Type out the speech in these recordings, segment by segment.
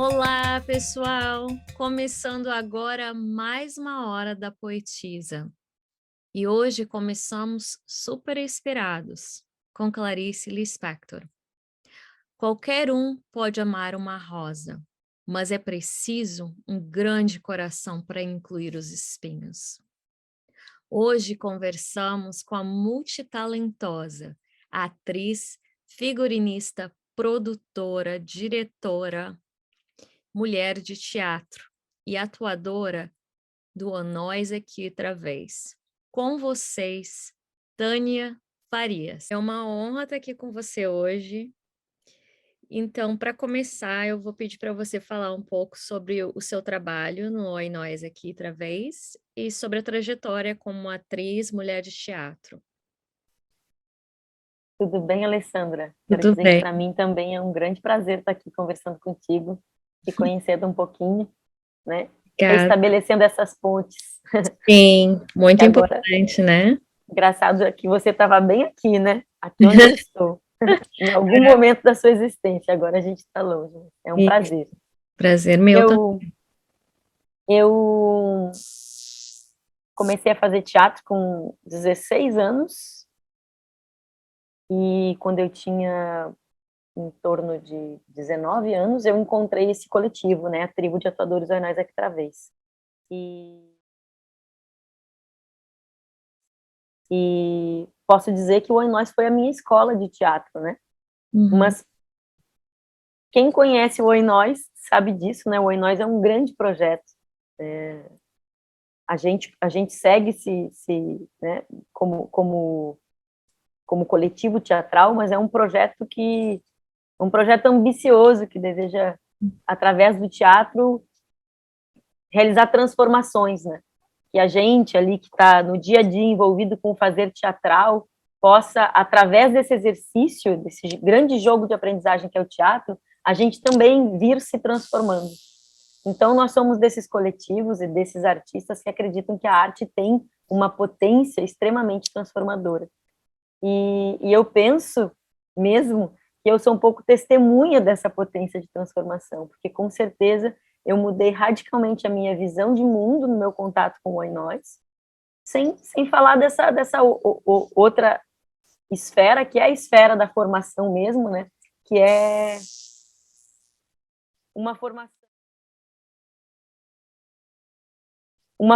Olá, pessoal! Começando agora mais uma hora da Poetisa. E hoje começamos super inspirados, com Clarice Lispector. Qualquer um pode amar uma rosa, mas é preciso um grande coração para incluir os espinhos. Hoje conversamos com a multitalentosa, atriz, figurinista, produtora, diretora, mulher de teatro e atuadora do A Nós Aqui Outra Vez. Com vocês, Tânia Farias. É uma honra estar aqui com você hoje. Então, para começar, eu vou pedir para você falar um pouco sobre o seu trabalho no Oi Nós Aqui Outra Vez e sobre a trajetória como atriz, mulher de teatro. Tudo bem, Alessandra? Quero Tudo dizer que bem. para mim também é um grande prazer estar aqui conversando contigo, te conhecendo um pouquinho, né? Obrigada. Estabelecendo essas pontes. Sim, Que muito agora, importante, né? engraçado é que você estava bem aqui, né? Aqui onde eu estou, em algum momento da sua existência. Agora a gente está longe. É um E prazer. prazer meu também. Eu comecei a fazer teatro com 16 anos e quando eu tinha em torno de 19 anos, eu encontrei esse coletivo, né, a Tribo de Atuadores Oinóis Aqui Outra Vez. E posso dizer que o Oinóis foi a minha escola de teatro, né? Uhum. Mas quem conhece o Oinóis sabe disso, né? O Oinóis é um grande projeto. A gente segue né, como coletivo teatral, mas é um projeto ambicioso que deseja, através do teatro, realizar transformações, né? Que a gente ali que está no dia a dia envolvido com o fazer teatral possa, através desse exercício, desse grande jogo de aprendizagem que é o teatro, a gente também vir se transformando. Então, nós somos desses coletivos e desses artistas que acreditam que a arte tem uma potência extremamente transformadora. E eu penso mesmo que eu sou um pouco testemunha dessa potência de transformação, porque com certeza eu mudei radicalmente a minha visão de mundo no meu contato com o Oi Nós, sem falar dessa outra esfera, que é a esfera da formação mesmo, né? Que é uma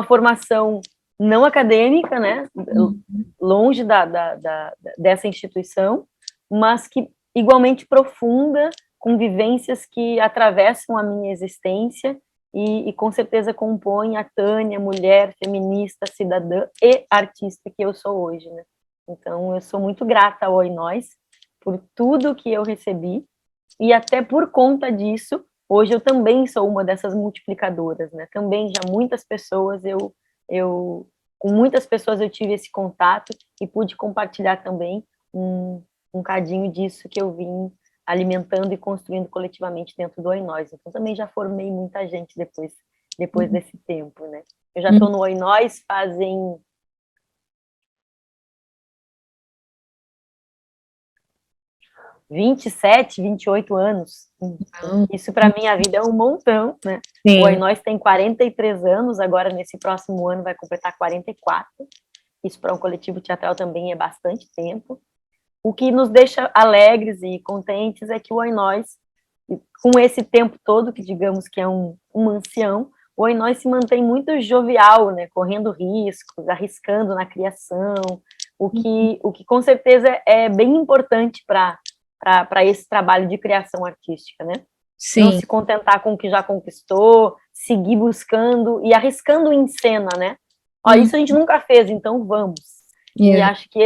formação não acadêmica, né? Longe dessa instituição, mas que igualmente profunda, com vivências que atravessam a minha existência e com certeza compõem a Tânia, mulher, feminista, cidadã e artista que eu sou hoje, né? Então, eu sou muito grata ao Oi Nós por tudo que eu recebi e até por conta disso, hoje eu também sou uma dessas multiplicadoras, né? Também já muitas pessoas, com muitas pessoas eu tive esse contato e pude compartilhar também um cadinho disso que eu vim alimentando e construindo coletivamente dentro do Oi Nós. Então também já formei muita gente depois desse tempo, né? Eu já estou no Oi Nós fazem 27, 28 anos. Isso para minha vida é um montão, né? O Oi Sim. Nós tem 43 anos, agora nesse próximo ano vai completar 44. Isso para um coletivo teatral também é bastante tempo. O que nos deixa alegres e contentes é que o Oi Nós, com esse tempo todo, que digamos que é um ancião, o Oi Nós se mantém muito jovial, né? Correndo riscos, arriscando na criação, o que com certeza é bem importante para esse trabalho de criação artística, né? Não Sim. se contentar com o que já conquistou, seguir buscando e arriscando em cena, né? Ó, isso a gente nunca fez, então vamos. E Yeah. acho que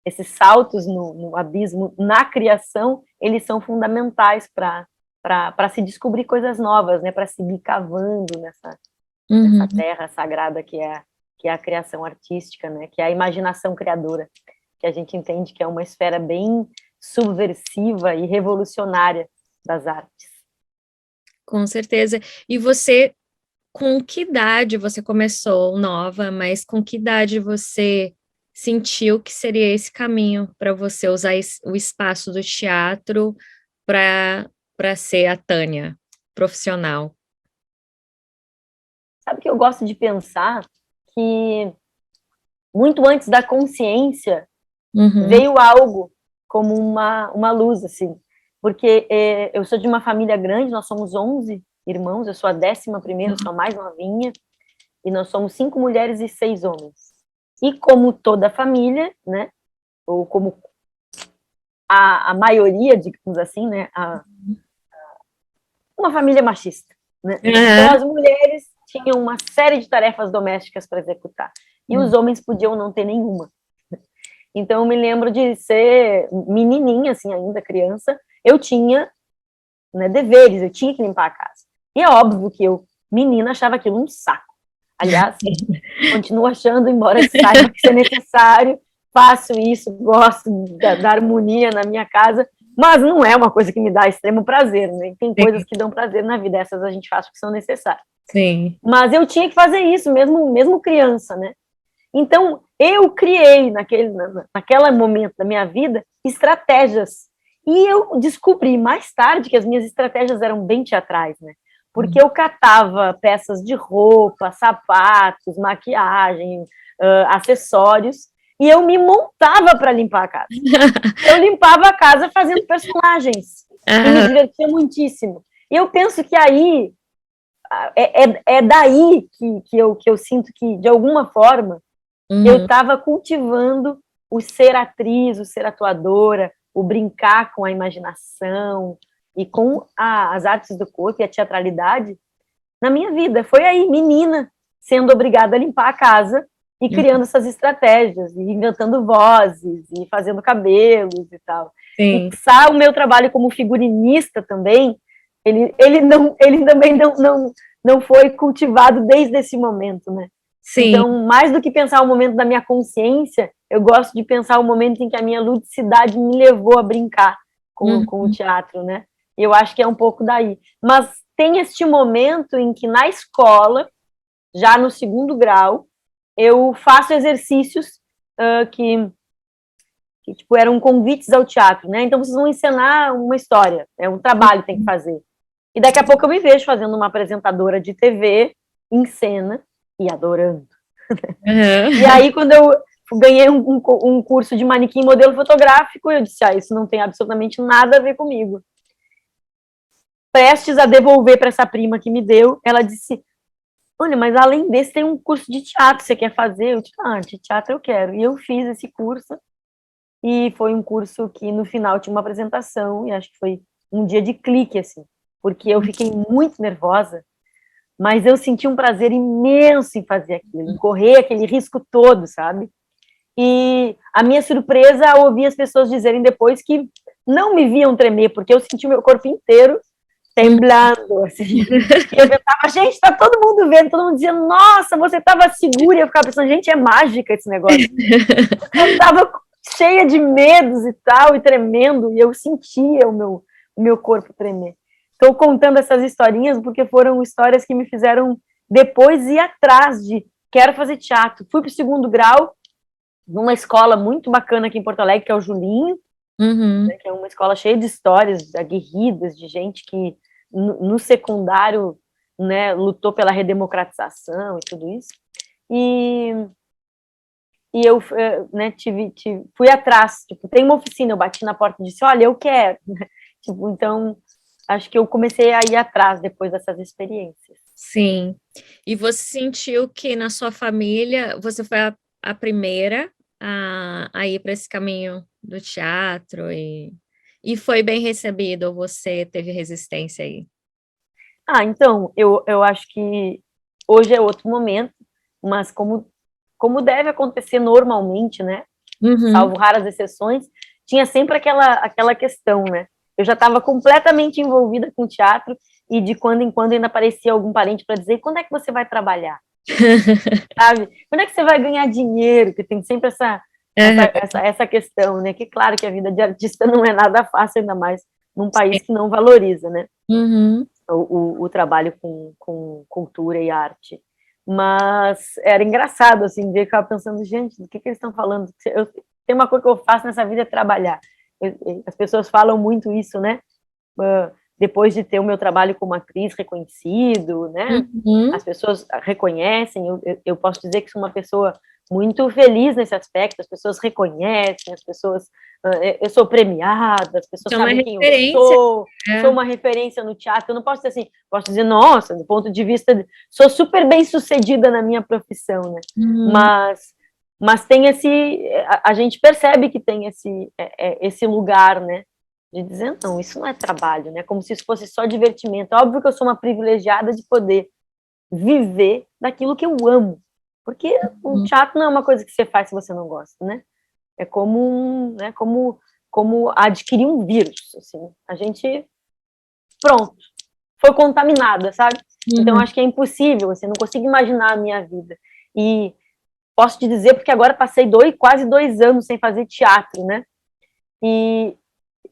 esses saltos no abismo, na criação, eles são fundamentais para se descobrir coisas novas, né? Para seguir cavando nessa terra sagrada que é a criação artística, né? Que é a imaginação criadora, que a gente entende que é uma esfera bem subversiva e revolucionária das artes. Com certeza. E você, com que idade você começou nova, mas com que idade você sentiu que seria esse caminho para você usar o espaço do teatro para para ser a Tânia profissional? Sabe que eu gosto de pensar que muito antes da consciência veio algo como uma luz, assim, porque eu sou de uma família grande, nós somos 11 irmãos, eu sou a 11ª, sou a mais novinha, e nós somos 5 mulheres e 6 homens. E como toda família, né, ou como a maioria, digamos assim, né, uma família machista, né? Então as mulheres tinham uma série de tarefas domésticas para executar, e os homens podiam não ter nenhuma. Então, eu me lembro de ser menininha, assim, ainda criança, eu tinha, né, deveres, eu tinha que limpar a casa. E é óbvio que eu, menina, achava aquilo um saco. Aliás, continuo achando, embora saiba que isso é necessário, faço isso, gosto da harmonia na minha casa, mas não é uma coisa que me dá extremo prazer, né? Tem coisas que dão prazer na vida, essas a gente faz porque são necessárias. Sim. Mas eu tinha que fazer isso, mesmo criança, né? Então, eu criei, naquele momento da minha vida, estratégias. E eu descobri mais tarde que as minhas estratégias eram bem teatrais, né? Porque eu catava peças de roupa, sapatos, maquiagem, acessórios, e eu me montava para limpar a casa. Eu limpava a casa fazendo personagens, e me divertia muitíssimo. E eu penso que aí, é daí que eu sinto que, de alguma forma, eu estava cultivando o ser atriz, o ser atuadora, o brincar com a imaginação e com as artes do corpo e a teatralidade na minha vida. Foi aí, menina, sendo obrigada a limpar a casa e criando essas estratégias, e inventando vozes, e fazendo cabelos e tal. Sim. E o meu trabalho como figurinista também, ele também não foi cultivado desde esse momento, né? Sim. Então, mais do que pensar o momento da minha consciência, eu gosto de pensar o momento em que a minha ludicidade me levou a brincar com o teatro, né? Eu acho que é um pouco daí. Mas tem este momento em que na escola, já no 2º grau, eu faço exercícios que tipo, eram convites ao teatro, né? Então, vocês vão encenar uma história, é um trabalho que tem que fazer. E daqui a pouco eu me vejo fazendo uma apresentadora de TV em cena e adorando. E aí, quando eu ganhei um curso de manequim modelo fotográfico, eu disse, isso não tem absolutamente nada a ver comigo. Prestes a devolver para essa prima que me deu, ela disse, olha, mas além desse tem um curso de teatro, você quer fazer? Eu disse, de teatro eu quero. E eu fiz esse curso, e foi um curso que no final tinha uma apresentação, e acho que foi um dia de clique, assim, porque eu fiquei muito nervosa, mas eu senti um prazer imenso em fazer aquilo, em correr aquele risco todo, sabe? E a minha surpresa ao ouvir as pessoas dizerem depois que não me viam tremer, porque eu senti o meu corpo inteiro temblando, assim. E eu pensava, gente, tá todo mundo vendo, todo mundo dizendo, nossa, você tava segura, e eu ficava pensando, gente, é mágica esse negócio. Eu tava cheia de medos e tal, e tremendo, e eu sentia o meu corpo tremer. Estou contando essas historinhas porque foram histórias que me fizeram depois ir atrás de quero fazer teatro. Fui para o 2º grau, numa escola muito bacana aqui em Porto Alegre, que é o Julinho, né, que é uma escola cheia de histórias aguerridas, de gente que no secundário, né, lutou pela redemocratização e tudo isso. E eu, né, fui atrás, tipo, tem uma oficina, eu bati na porta e disse, olha, eu quero. Tipo, então, acho que eu comecei a ir atrás depois dessas experiências. Sim. E você sentiu que na sua família, você foi a primeira a ir para esse caminho do teatro e foi bem recebido, ou você teve resistência aí? Então, eu acho que hoje é outro momento, mas como deve acontecer normalmente, né? Salvo raras exceções, tinha sempre aquela questão, né? Eu já estava completamente envolvida com teatro e de quando em quando ainda aparecia algum parente para dizer, quando é que você vai trabalhar? Sabe? Quando é que você vai ganhar dinheiro? Que tem sempre essa questão, né? Que claro que a vida de artista não é nada fácil, ainda mais num país que não valoriza, né? O trabalho com cultura e arte. Mas era engraçado, assim, ver que eu ficava pensando, gente, do que eles estão falando? Tem uma coisa que eu faço nessa vida é trabalhar. As pessoas falam muito isso, né? depois de ter o meu trabalho como atriz reconhecido, né? As pessoas reconhecem, eu posso dizer que sou uma pessoa muito feliz nesse aspecto, as pessoas reconhecem, as pessoas, eu sou premiada, as pessoas sabem quem eu sou uma referência no teatro, eu não posso dizer assim, posso dizer, nossa, do ponto de vista, sou super bem sucedida na minha profissão, né? Mas tem a gente percebe que tem esse lugar, né? De dizer, não, isso não é trabalho, né? Como se isso fosse só divertimento. Óbvio que eu sou uma privilegiada de poder viver daquilo que eu amo. Porque o teatro não é uma coisa que você faz se você não gosta, né? É como, né, como adquirir um vírus, assim. A gente, pronto, foi contaminada, sabe? Então, acho que é impossível, assim, não consigo imaginar a minha vida. E posso te dizer, porque agora passei quase 2 anos sem fazer teatro, né? E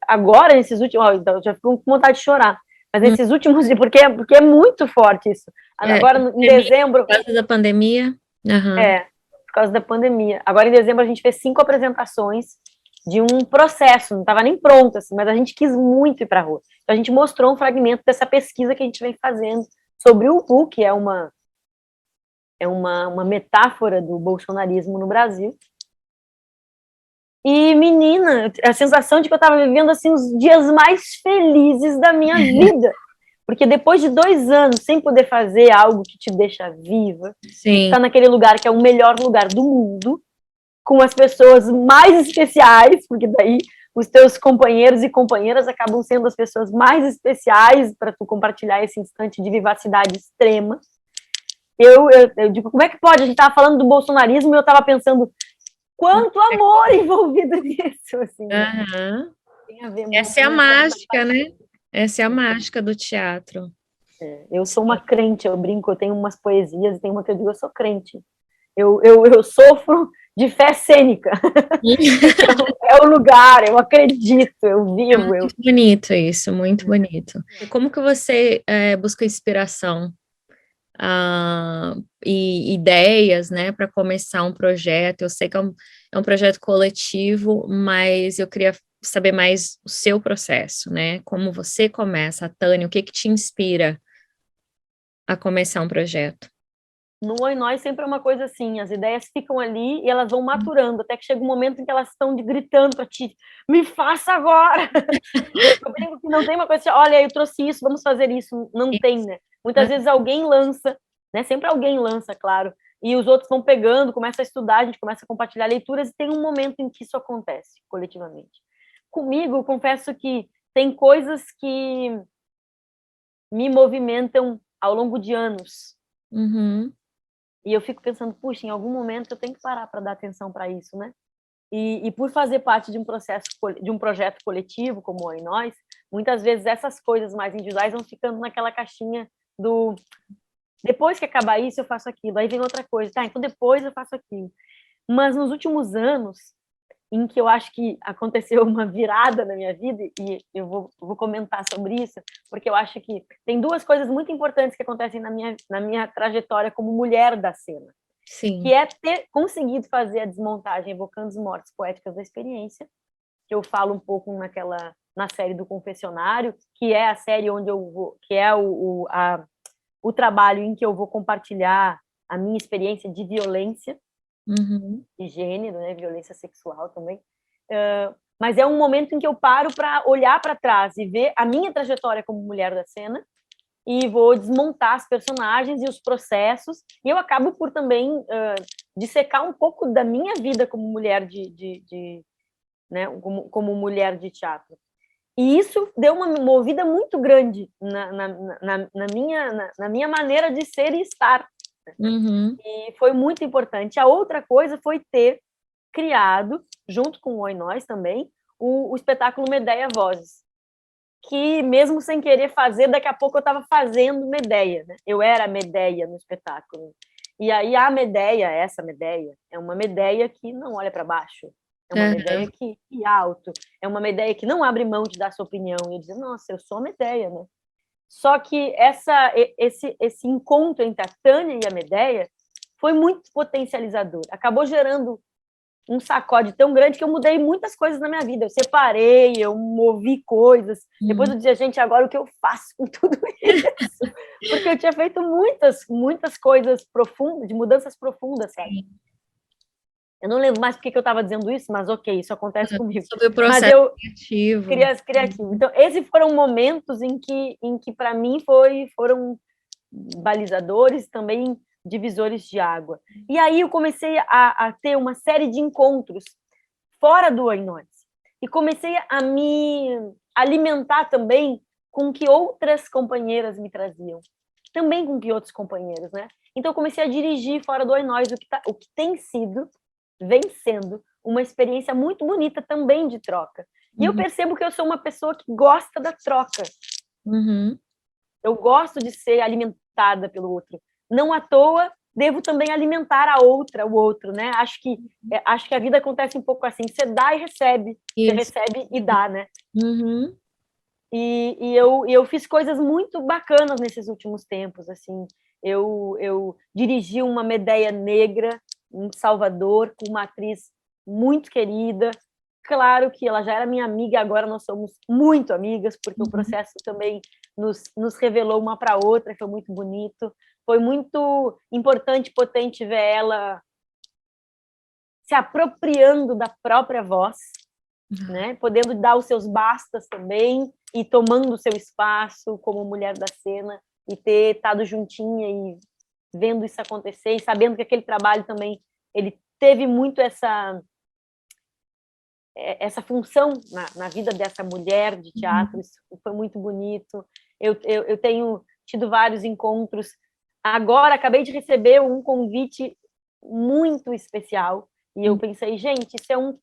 agora, nesses últimos... então, eu já fico com vontade de chorar. Mas nesses últimos dias, porque é muito forte isso. Agora, em dezembro... Por causa da pandemia? Por causa da pandemia. Agora, em dezembro, a gente fez 5 apresentações de um processo, não estava nem pronto, assim, mas a gente quis muito ir para a rua. Então, a gente mostrou um fragmento dessa pesquisa que a gente vem fazendo sobre o Ubu, que é uma metáfora do bolsonarismo no Brasil. E, menina, a sensação de que eu estava vivendo, assim, os dias mais felizes da minha vida. Porque depois de 2 anos sem poder fazer algo que te deixa viva, tá naquele lugar que é o melhor lugar do mundo, com as pessoas mais especiais, porque daí os teus companheiros e companheiras acabam sendo as pessoas mais especiais para tu compartilhar esse instante de vivacidade extrema. Eu digo, como é que pode? A gente tava falando do bolsonarismo e eu tava pensando quanto amor envolvido nisso, assim. Tem a ver muito. Essa é a mágica, né? Essa é a mágica do teatro. Eu sou uma crente, eu brinco, eu tenho umas poesias, e tem uma que eu digo, eu sou crente. Eu sofro de fé cênica. Então, é o lugar, eu acredito, eu vivo. É muito bonito isso, muito bonito. E como que você busca inspiração e ideias, né, para começar um projeto? Eu sei que é um projeto coletivo, mas eu queria saber mais o seu processo, né? Como você começa, Tânia, o que te inspira a começar um projeto? No Oi Nós sempre é uma coisa assim, as ideias ficam ali e elas vão maturando, até que chega um momento em que elas estão gritando para ti, me faça agora! Eu brinco que não tem uma coisa assim, olha, eu trouxe isso, vamos fazer isso, não tem, né? Muitas vezes alguém lança, né? Sempre alguém lança, claro, e os outros vão pegando, começa a estudar, a gente começa a compartilhar leituras, e tem um momento em que isso acontece, coletivamente. Comigo, confesso que tem coisas que me movimentam ao longo de anos. E eu fico pensando, puxa, em algum momento eu tenho que parar para dar atenção para isso, né? E por fazer parte de um processo, de um projeto coletivo, como o Oi Nós, muitas vezes essas coisas mais individuais vão ficando naquela caixinha do depois que acabar isso eu faço aquilo, aí vem outra coisa, tá, então depois eu faço aquilo. Mas nos últimos anos, em que eu acho que aconteceu uma virada na minha vida, e eu vou comentar sobre isso, porque eu acho que tem 2 coisas muito importantes que acontecem na minha trajetória como mulher da cena. Sim. Que é ter conseguido fazer a desmontagem Evocando as Mortes Poéticas da Experiência, que eu falo um pouco na série do Confessionário, que é a série onde eu vou, que é o trabalho em que eu vou compartilhar a minha experiência de violência, de gênero, né, violência sexual também. Mas é um momento em que eu paro para olhar para trás e ver a minha trajetória como mulher da cena, e vou desmontar as personagens e os processos, e eu acabo por também dissecar um pouco da minha vida como mulher né, como mulher de teatro. E isso deu uma movida muito grande na minha maneira de ser e estar. E foi muito importante. A outra coisa foi ter criado, junto com o Oi Nós também, o espetáculo Medeia Vozes, que mesmo sem querer fazer, daqui a pouco eu estava fazendo Medeia, né? Eu era a Medeia no espetáculo. E aí a Medeia, essa Medeia, é uma Medeia que não olha para baixo, é uma Medeia que alto, é uma Medeia que não abre mão de dar sua opinião. E eu dizer, nossa, eu sou a Medeia, né? Só que esse encontro entre a Tânia e a Medeia foi muito potencializador. Acabou gerando um sacode tão grande que eu mudei muitas coisas na minha vida. Eu separei, eu movi coisas. Depois eu dizia, gente, agora o que eu faço com tudo isso? Porque eu tinha feito muitas coisas profundas, de mudanças profundas, sabe? Eu não lembro mais porque que eu estava dizendo isso, mas ok, isso acontece comigo. Sobre o Mas processo criativo. Criativo. Então, esses foram momentos em que para mim, foram balizadores, também divisores de água. E aí eu comecei a ter uma série de encontros fora do Ainhones. E comecei a me alimentar também com o que outras companheiras me traziam. Também com o que outros companheiros, né? Então eu comecei a dirigir fora do Ainhones, o que vem sendo uma experiência muito bonita também de troca. E eu percebo que eu sou uma pessoa que gosta da troca. Uhum. Eu gosto de ser alimentada pelo outro. Não à toa, devo também alimentar o outro, né? Acho que a vida acontece um pouco assim. Você dá e recebe. Isso. Você recebe e dá, né? Uhum. E eu fiz coisas muito bacanas nesses últimos tempos, assim. Eu dirigi uma Medeia Negra em Salvador, com uma atriz muito querida. Claro que ela já era minha amiga, agora nós somos muito amigas, porque o processo também nos revelou uma para outra, foi muito bonito. Foi muito importante, potente ver ela se apropriando da própria voz, né? Podendo dar os seus bastas também e tomando o seu espaço como mulher da cena e ter estado juntinha e vendo isso acontecer e sabendo que aquele trabalho também ele teve muito essa função na vida dessa mulher de teatro. Isso foi muito bonito. Eu tenho tido vários encontros. Agora, acabei de receber um convite muito especial e eu pensei, gente, isso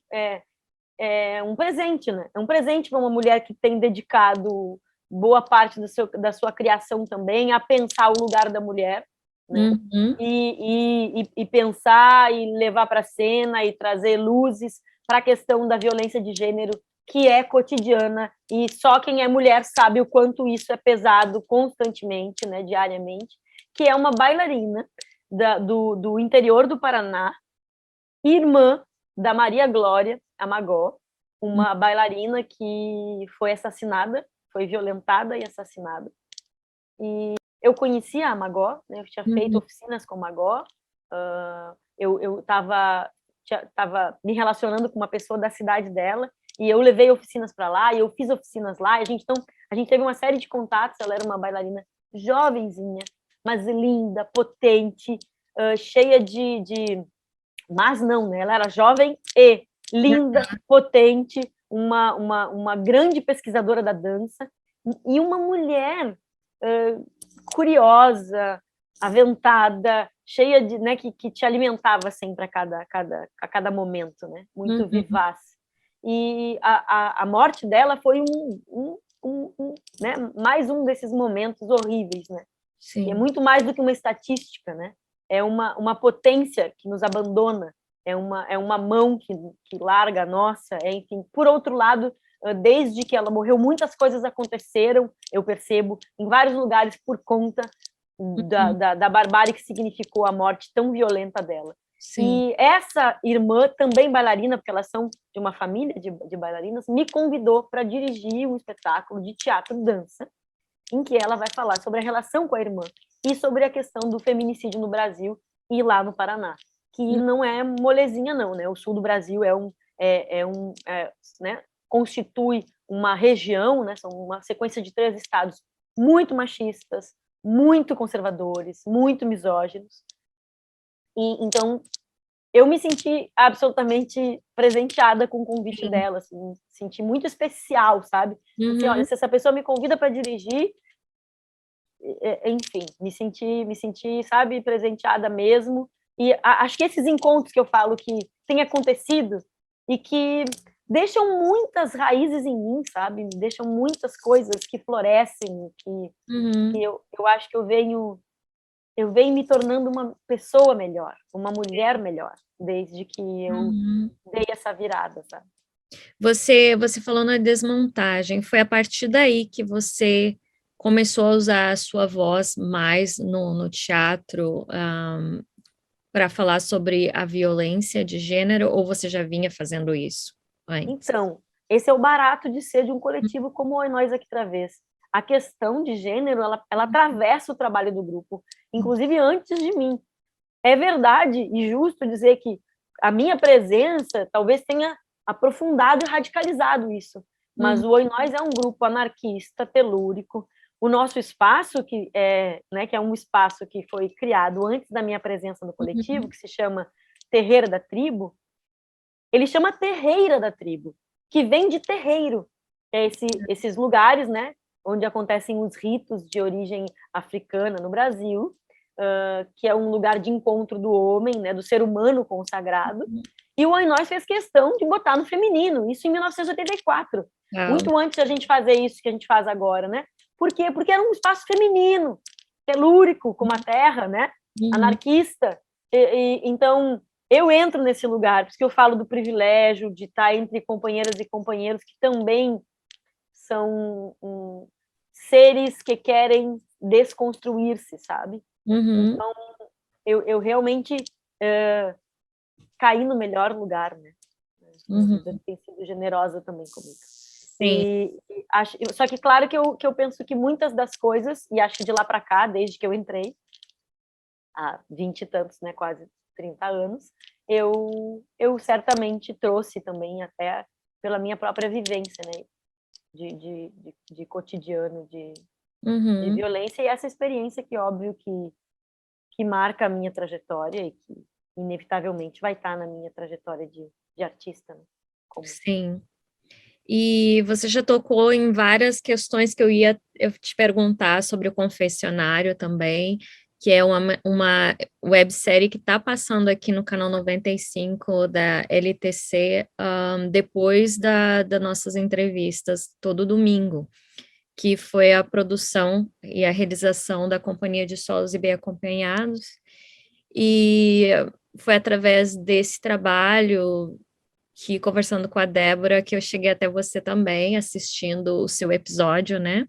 é um presente, né? É um presente para uma mulher que tem dedicado boa parte da sua criação também a pensar o lugar da mulher, né? E pensar e levar para a cena e trazer luzes para a questão da violência de gênero, que é cotidiana, e só quem é mulher sabe o quanto isso é pesado constantemente, né, diariamente, que é uma bailarina do interior do Paraná, irmã da Maria Glória, a Magó, uma bailarina que foi assassinada, foi violentada e assassinada. E eu conhecia a Magó, né, eu tinha feito oficinas com a Magó, eu estava me relacionando com uma pessoa da cidade dela, e eu levei oficinas para lá, e eu fiz oficinas lá, a gente teve uma série de contatos. Ela era uma bailarina jovenzinha, mas linda, potente, cheia mas não, né? Ela era jovem e linda, potente, uma grande pesquisadora da dança, e uma mulher curiosa, aventada, cheia de, né, que te alimentava sempre a cada momento, né? Muito vivaz. E a morte dela foi né, mais um desses momentos horríveis, né? Sim. E é muito mais do que uma estatística, né? É uma potência que nos abandona, é uma mão que larga a nossa, enfim. Por outro lado, desde que ela morreu, muitas coisas aconteceram, eu percebo, em vários lugares por conta da barbárie que significou a morte tão violenta dela. Sim. E essa irmã, também bailarina, porque elas são de uma família de bailarinas, me convidou para dirigir um espetáculo de teatro-dança, em que ela vai falar sobre a relação com a irmã e sobre a questão do feminicídio no Brasil e lá no Paraná, que não é molezinha não, né? O sul do Brasil né, constitui uma região, né? São uma sequência de 3 estados muito machistas, muito conservadores, muito misóginos. E então eu me senti absolutamente presenteada com o convite dela, assim, me senti muito especial, sabe? Assim, olha, se essa pessoa me convida para dirigir, enfim, me senti, sabe, presenteada mesmo. E acho que esses encontros que eu falo que têm acontecido e que deixam muitas raízes em mim, sabe? Deixam muitas coisas que florescem, que eu acho que eu venho me tornando uma pessoa melhor, uma mulher melhor, desde que eu dei essa virada, sabe? Você falou na desmontagem, foi a partir daí que você começou a usar a sua voz mais no teatro, para falar sobre a violência de gênero, ou você já vinha fazendo isso antes? Então, esse é o barato de ser de um coletivo como o Nós Aqui Travês. A questão de gênero, ela atravessa o trabalho do grupo, inclusive antes de mim. É verdade e justo dizer que a minha presença talvez tenha aprofundado e radicalizado isso, mas o Oi Nós é um grupo anarquista, telúrico. O nosso espaço, que é um espaço que foi criado antes da minha presença no coletivo, que se chama Terreira da Tribo, ele chama Terreira da Tribo, que vem de terreiro, que é esses lugares, né, onde acontecem os ritos de origem africana no Brasil, que é um lugar de encontro do homem, né, do ser humano consagrado, e o Oi Nós fez questão de botar no feminino, isso em 1984, muito antes de a gente fazer isso que a gente faz agora, né? Por quê? Porque era um espaço feminino, telúrico, como a terra, né? Anarquista. Então, eu entro nesse lugar, porque eu falo do privilégio de estar entre companheiras e companheiros que também são seres que querem desconstruir-se, sabe? Então, eu realmente caí no melhor lugar, né? A vida tem sido generosa também comigo. Sim. Só que claro que eu penso que muitas das coisas, e acho que de lá para cá, desde que eu entrei, há 20 e tantos, né, quase 30 anos, eu certamente trouxe também, até pela minha própria vivência, né, de cotidiano, de violência, e essa experiência que, óbvio, que marca a minha trajetória e que, inevitavelmente, vai estar na minha trajetória de artista. Né? Sim. E você já tocou em várias questões que eu te perguntar sobre o confessionário também, que é uma websérie que está passando aqui no canal 95 da LTC, depois das nossas entrevistas, todo domingo, que foi a produção e a realização da Companhia de Solos e Bem Acompanhados, e foi através desse trabalho que, conversando com a Débora, que eu cheguei até você também, assistindo o seu episódio, né,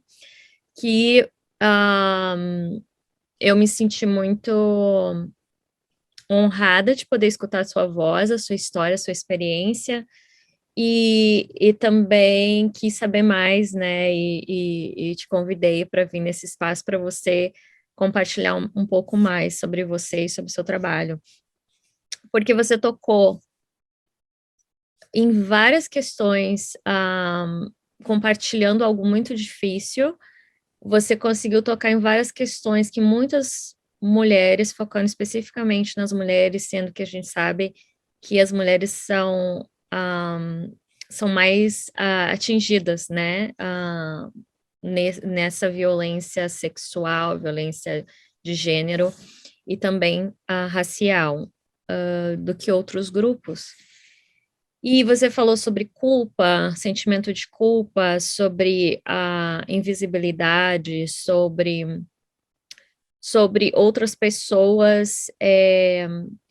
que eu me senti muito honrada de poder escutar a sua voz, a sua história, a sua experiência, e também quis saber mais, né, e te convidei para vir nesse espaço para você compartilhar um pouco mais sobre você e sobre o seu trabalho. Porque você tocou em várias questões, compartilhando algo muito difícil, você conseguiu tocar em várias questões que muitas mulheres, focando especificamente nas mulheres, sendo que a gente sabe que as mulheres são mais atingidas, né, nessa violência sexual, violência de gênero e também racial, do que outros grupos. E você falou sobre culpa, sentimento de culpa, sobre a invisibilidade, sobre outras pessoas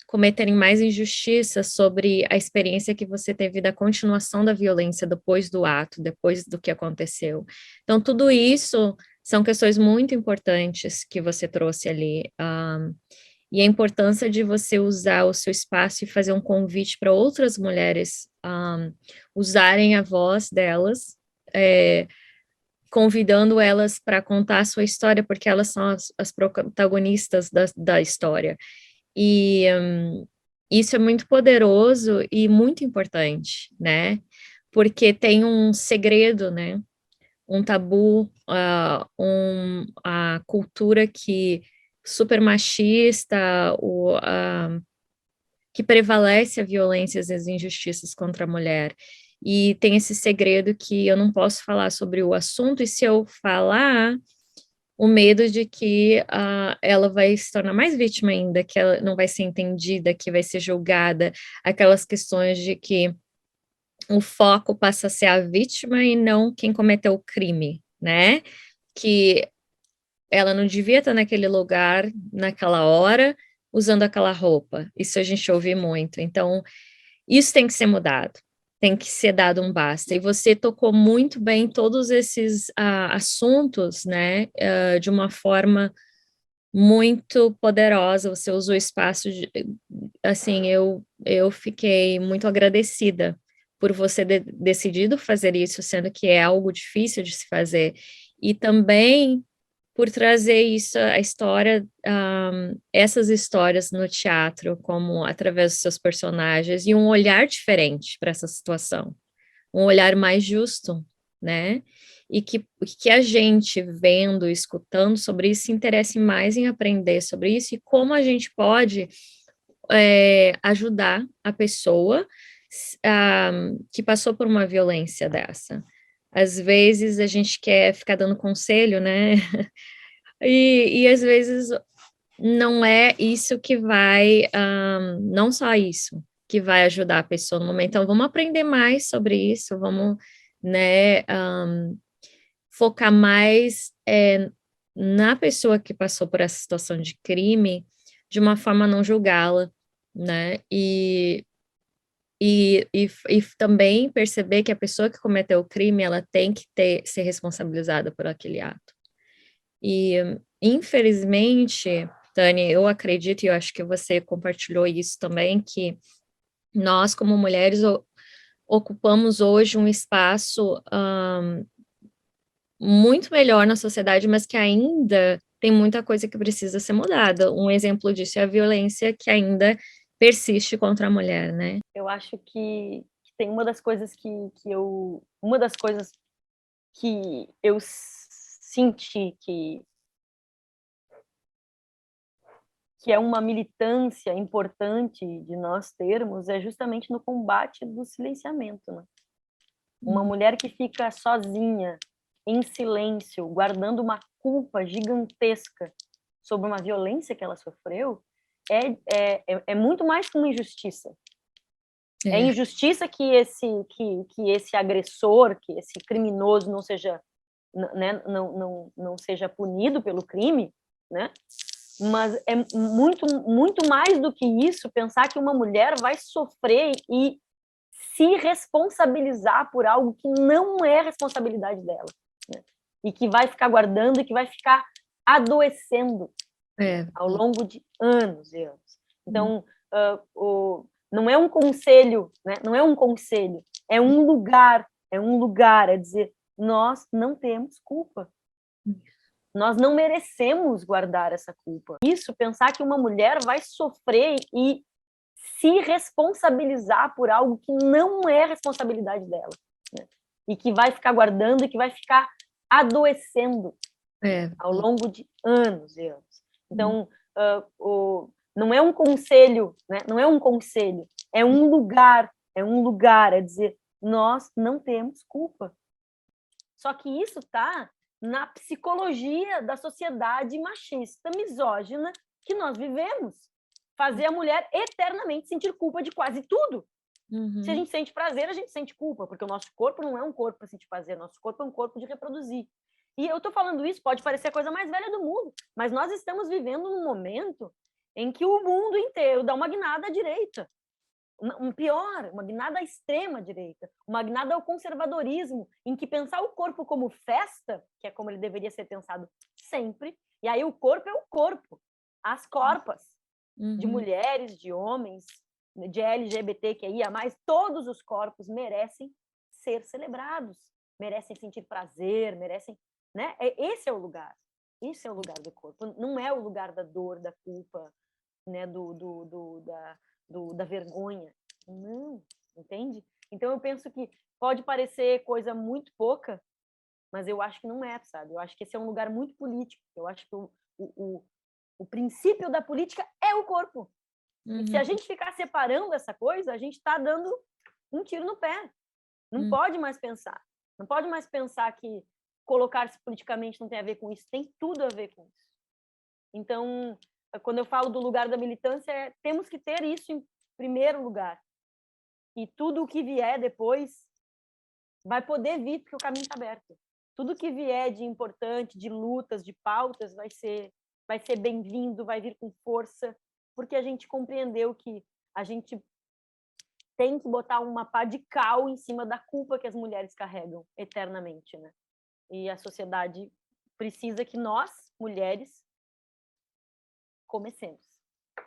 cometerem mais injustiças, sobre a experiência que você teve da continuação da violência depois do ato, depois do que aconteceu. Então, tudo isso são questões muito importantes que você trouxe ali. E a importância de você usar o seu espaço e fazer um convite para outras mulheres usarem a voz delas, convidando elas para contar a sua história, porque elas são as protagonistas da história. E isso é muito poderoso e muito importante, né? Porque tem um segredo, né? Um tabu, a cultura que super machista, que prevalece a violência e as injustiças contra a mulher. E tem esse segredo que eu não posso falar sobre o assunto, e se eu falar, o medo de que ela vai se tornar mais vítima ainda, que ela não vai ser entendida, que vai ser julgada, aquelas questões de que o foco passa a ser a vítima e não quem cometeu o crime, né? Que ela não devia estar naquele lugar, naquela hora, usando aquela roupa. Isso a gente ouve muito. Então, isso tem que ser mudado. Tem que ser dado um basta. E você tocou muito bem todos esses assuntos, né, de uma forma muito poderosa, você usou o espaço assim, eu fiquei muito agradecida por você decidido fazer isso, sendo que é algo difícil de se fazer, e também por trazer isso, a história, essas histórias no teatro, como através dos seus personagens, e um olhar diferente para essa situação, um olhar mais justo, né? E que a gente, vendo, escutando sobre isso, se interesse mais em aprender sobre isso e como a gente pode ajudar a pessoa que passou por uma violência dessa. Às vezes a gente quer ficar dando conselho, né? E às vezes não é isso que vai, não só isso, que vai ajudar a pessoa no momento. Então, vamos aprender mais sobre isso, vamos, né, focar mais na pessoa que passou por essa situação de crime, de uma forma a não julgá-la, né, e também perceber que a pessoa que cometeu o crime, ela tem que ser responsabilizada por aquele ato. E, infelizmente, Tânia, eu acredito, e eu acho que você compartilhou isso também, que nós, como mulheres, ocupamos hoje um espaço muito melhor na sociedade, mas que ainda tem muita coisa que precisa ser mudada. Um exemplo disso é a violência que ainda persiste contra a mulher, né? Eu acho que tem uma das coisas uma das coisas que eu senti que é uma militância importante de nós termos é justamente no combate do silenciamento, né? Uma mulher que fica sozinha, em silêncio, guardando uma culpa gigantesca sobre uma violência que ela sofreu, é muito mais que uma injustiça. É injustiça que esse agressor, que esse criminoso não seja, né, não seja punido pelo crime, né? Mas é muito mais do que isso pensar que uma mulher vai sofrer e se responsabilizar por algo que não é responsabilidade dela, né? E que vai ficar guardando e que vai ficar adoecendo ao longo de anos e anos. Então, não é um conselho, né? Não é um conselho, é um lugar, é dizer, nós não temos culpa. Nós não merecemos guardar essa culpa. Isso, pensar que uma mulher vai sofrer e se responsabilizar por algo que não é responsabilidade dela, né? E que vai ficar guardando e que vai ficar adoecendo ao longo de anos e anos. Então, não é um conselho, né? Não é um conselho, é um lugar, é dizer, nós não temos culpa. Só que isso está na psicologia da sociedade machista, misógina que nós vivemos. Fazer a mulher eternamente sentir culpa de quase tudo. Se a gente sente prazer, a gente sente culpa, porque o nosso corpo não é um corpo para sentir prazer, nosso corpo é um corpo de reproduzir. E eu estou falando isso, pode parecer a coisa mais velha do mundo, mas nós estamos vivendo num momento em que o mundo inteiro dá uma guinada à direita. Uma guinada à extrema-direita, uma guinada ao conservadorismo, em que pensar o corpo como festa, que é como ele deveria ser pensado sempre, e aí o corpo é o corpo, as corpas, de mulheres, de homens, de LGBTQIA+, todos os corpos merecem ser celebrados, merecem sentir prazer, merecem, né? Esse é o lugar do corpo, não é o lugar da dor, da culpa, né? Da vergonha, não, entende? Então eu penso que pode parecer coisa muito pouca, mas eu acho que não é, sabe? Eu acho que esse é um lugar muito político, eu acho que o princípio da política é o corpo. E se a gente ficar separando essa coisa, a gente está dando um tiro no pé. Não pode mais pensar. Não pode mais pensar que colocar-se politicamente não tem a ver com isso. Tem tudo a ver com isso. Então, quando eu falo do lugar da militância, temos que ter isso em primeiro lugar. E tudo o que vier depois vai poder vir, porque o caminho está aberto. Tudo que vier de importante, de lutas, de pautas, vai ser bem-vindo, vai vir com força, porque a gente compreendeu que a gente tem que botar uma pá de cal em cima da culpa que as mulheres carregam eternamente, né? E a sociedade precisa que nós, mulheres, comecemos.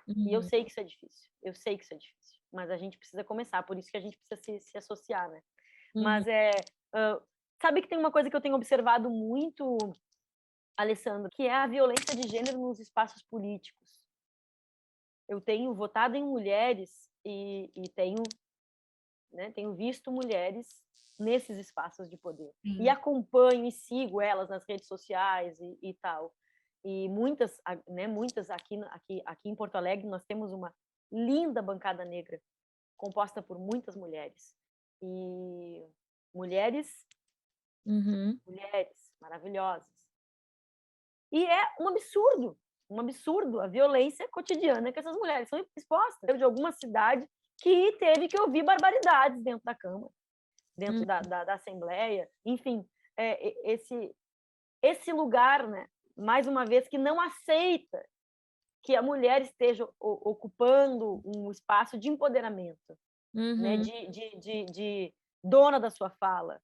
E eu Uhum. sei que isso é difícil, eu sei que isso é difícil, mas a gente precisa começar, por isso que a gente precisa se associar, né? Uhum. Mas sabe que tem uma coisa que eu tenho observado muito, Alessandro, que é a violência de gênero nos espaços políticos. Eu tenho votado em mulheres e tenho visto mulheres nesses espaços de poder. E Sim. acompanho e sigo elas nas redes sociais e tal. E muitas aqui em Porto Alegre, nós temos uma linda bancada negra, composta por muitas mulheres. E mulheres, Uhum. mulheres maravilhosas. E é um absurdo a violência cotidiana que essas mulheres são expostas. Eu de alguma cidade que teve que ouvir barbaridades dentro da Câmara, dentro Uhum. da Assembleia, enfim, esse lugar, né, mais uma vez, que não aceita que a mulher esteja ocupando um espaço de empoderamento, né, Uhum. de dona da sua fala.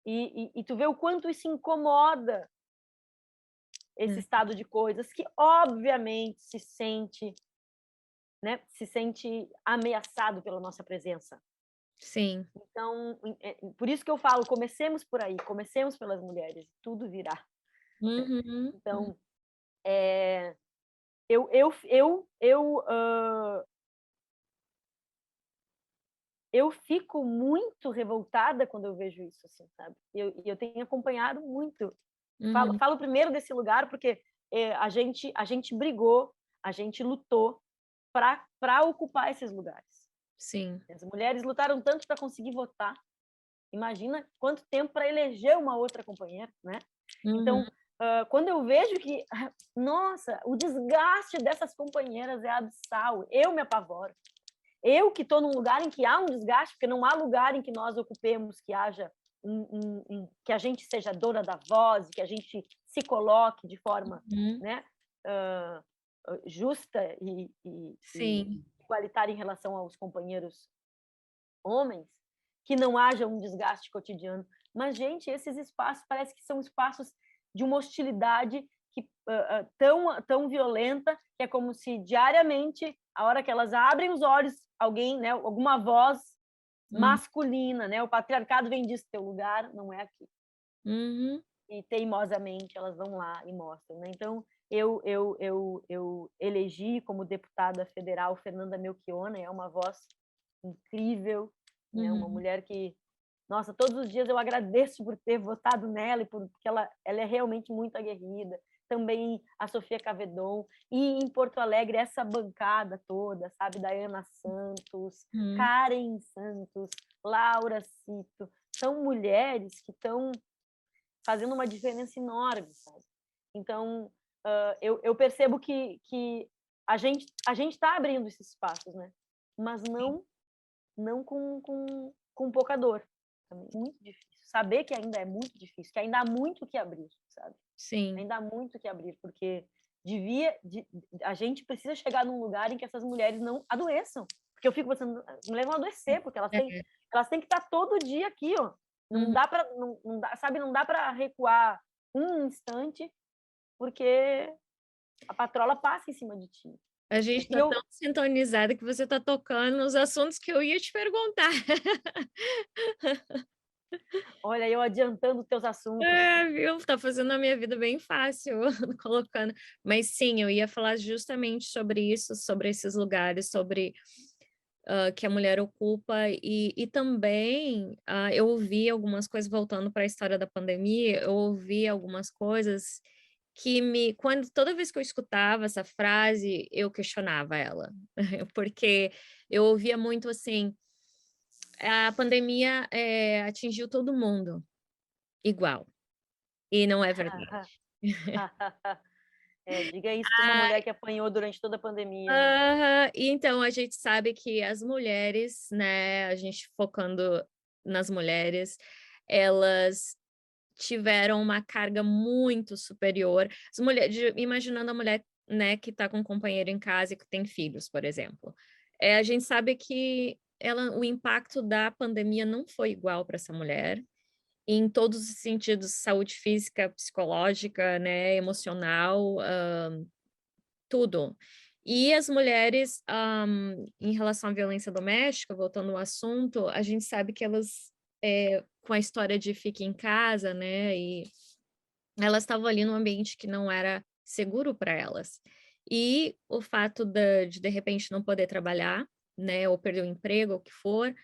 E tu vê o quanto isso incomoda esse É. estado de coisas que, obviamente, se sente ameaçado pela nossa presença. Sim. Então, por isso que eu falo, comecemos por aí, comecemos pelas mulheres, tudo virá. Uhum. Uhum. Então, eu fico muito revoltada quando eu vejo isso, assim, sabe? Eu tenho acompanhado muito. Uhum. Falo primeiro desse lugar porque a gente brigou, a gente lutou para ocupar esses lugares. Sim. As mulheres lutaram tanto para conseguir votar. Imagina quanto tempo para eleger uma outra companheira, né? Uhum. Então, quando eu vejo que, nossa, o desgaste dessas companheiras é abissal, eu me apavoro. Eu que estou num lugar em que há um desgaste, porque não há lugar em que nós ocupemos que haja que a gente seja dona da voz, que a gente se coloque de forma, Uhum. né, uh, justa e Sim. igualitária em relação aos companheiros homens, que não haja um desgaste cotidiano. Mas, gente, esses espaços parece que são espaços de uma hostilidade tão violenta, que é como se diariamente, a hora que elas abrem os olhos, alguém, né, alguma voz Uhum. masculina, né, o patriarcado vem disso, teu lugar não é aqui. Uhum. E teimosamente elas vão lá e mostram, né? Então, eu elegi como deputada federal Fernanda Melchiona, é uma voz incrível, né? Uma Uhum. mulher que, nossa, todos os dias eu agradeço por ter votado nela e porque ela é realmente muito aguerrida. Também a Sofia Cavedon, e em Porto Alegre essa bancada toda, sabe, Dayana Santos, Uhum. Karen Santos, Laura Cito, são mulheres que estão fazendo uma diferença enorme, sabe? Então, eu percebo que a gente está abrindo esses espaços, né? Mas não com pouca dor. Muito difícil. Saber que ainda é muito difícil, que ainda há muito que abrir, sabe? Sim. Ainda há muito que abrir, porque a gente precisa chegar num lugar em que essas mulheres não adoeçam. Porque eu fico pensando, as mulheres vão adoecer, porque É. elas têm que estar todo dia aqui, ó. Não Uhum. dá para, não dá, sabe, não dá para recuar um instante, porque a patrola passa em cima de ti. A gente E está tão eu, sintonizada que você está tocando nos assuntos que eu ia te perguntar. olha, eu adiantando teus assuntos. É, viu? Tá fazendo a minha vida bem fácil, colocando. Mas sim, eu ia falar justamente sobre isso, sobre esses lugares, sobre que a mulher ocupa, e também eu ouvi algumas coisas, voltando para a história da pandemia, eu ouvi algumas coisas que toda vez que eu escutava essa frase, eu questionava ela, porque eu ouvia muito assim, a pandemia atingiu todo mundo igual, e não é verdade. Diga isso para uma mulher que apanhou durante toda a pandemia, né? Aham. E então a gente sabe que as mulheres, né, a gente focando nas mulheres, elas tiveram uma carga muito superior. As mulheres, imaginando a mulher, né, que está com um companheiro em casa e que tem filhos, por exemplo. A gente sabe que o impacto da pandemia não foi igual para essa mulher, em todos os sentidos, saúde física, psicológica, né, emocional. tudo. E as mulheres, em relação à violência doméstica, voltando ao assunto, a gente sabe que elas, com a história de fique em casa, né, e elas estavam ali num ambiente que não era seguro para elas. E o fato de repente, não poder trabalhar, né, ou perder o emprego, ou o que for,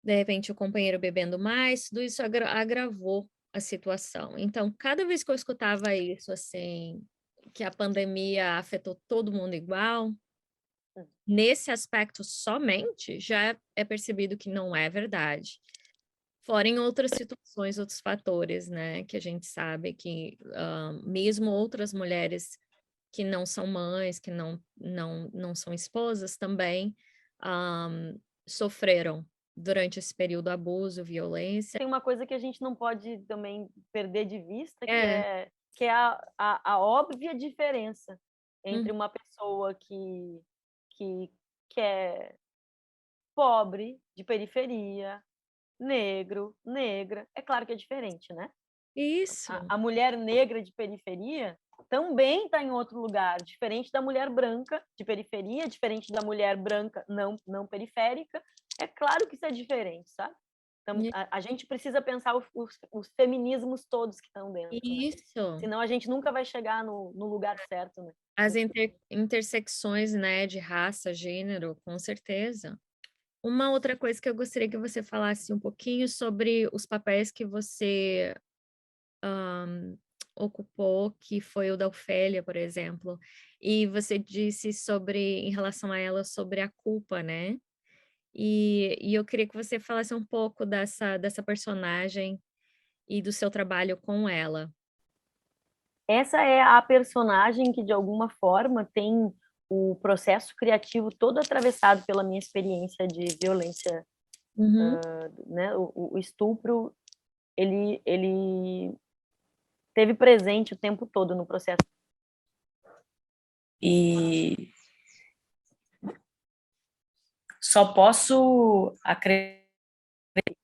de repente o companheiro bebendo mais, tudo isso agravou a situação. Então, cada vez que eu escutava isso, assim, que a pandemia afetou todo mundo igual, nesse aspecto somente, já é percebido que não é verdade. Fora em outras situações, outros fatores, né, que a gente sabe que, mesmo outras mulheres que não são mães, que não são esposas também, sofreram durante esse período abuso, violência. Tem uma coisa que a gente não pode também perder de vista, É. que é a óbvia diferença Hum. entre uma pessoa que, que é pobre, de periferia, negro, negra. É claro que é diferente, né? Isso. A mulher negra de periferia também está em outro lugar, diferente da mulher branca de periferia, diferente da mulher branca não periférica. É claro que isso é diferente, sabe? Então, E a gente precisa pensar os feminismos todos que estão dentro, né? isso. Senão a gente nunca vai chegar no lugar certo, né? As intersecções, né, de raça, gênero, com certeza. Uma outra coisa que eu gostaria que você falasse um pouquinho sobre os papéis que você, ocupou, que foi o da Ofélia, por exemplo, e você disse sobre em relação a ela, sobre a culpa, né. E eu queria que você falasse um pouco dessa personagem e do seu trabalho com ela. Essa é a personagem que, de alguma forma, tem o processo criativo todo atravessado pela minha experiência de violência, Uhum. né? O estupro, ele teve presente o tempo todo no processo. E só posso acreditar.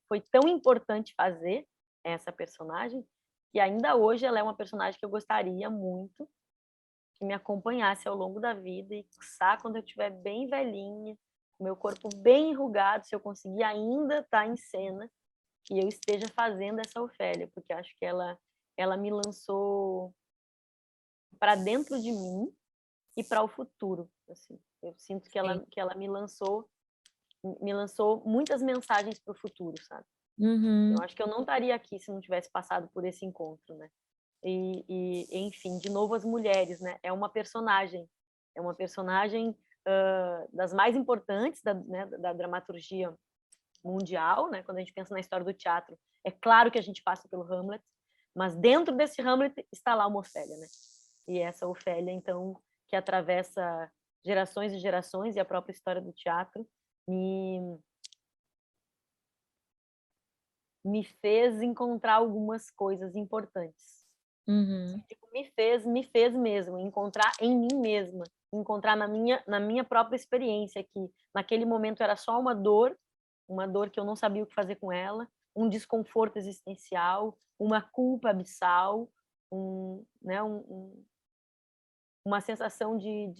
Foi tão importante fazer essa personagem que ainda hoje ela é uma personagem que eu gostaria muito que me acompanhasse ao longo da vida e sabe, quando eu estiver bem velhinha, meu corpo bem enrugado, se eu conseguir ainda estar em cena, que eu esteja fazendo essa Ofélia, porque acho que ela me lançou para dentro de mim e para o futuro, assim. Eu sinto Sim. que ela me lançou muitas mensagens para o futuro, sabe? Eu Uhum. acho que eu não estaria aqui se não tivesse passado por esse encontro, né? Enfim, de novo as mulheres, né? É uma personagem das mais importantes da dramaturgia mundial, né? Quando a gente pensa na história do teatro, é claro que a gente passa pelo Hamlet, mas dentro desse Hamlet está lá uma Ofélia, né? E essa Ofélia, então, que atravessa gerações e gerações e a própria história do teatro, me, me fez encontrar algumas coisas importantes. Uhum. Tipo, me fez mesmo, encontrar em mim mesma, encontrar na minha própria experiência, que naquele momento era só uma dor que eu não sabia o que fazer com ela, um desconforto existencial, uma culpa abissal, né, uma sensação de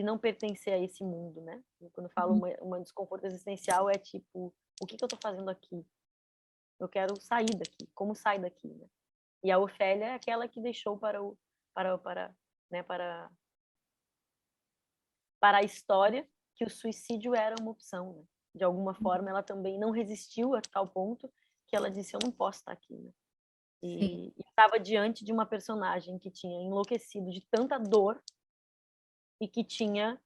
não pertencer a esse mundo, né? Quando eu falo uma desconforto existencial, é tipo, o que eu estou fazendo aqui? Eu quero sair daqui. Como sai daqui, né? E a Ofélia é aquela que deixou né, para a história que o suicídio era uma opção, né? De alguma forma, ela também não resistiu a tal ponto que ela disse: eu não posso estar aqui, né? Sim. E estava diante de uma personagem que tinha enlouquecido de tanta dor e que tinha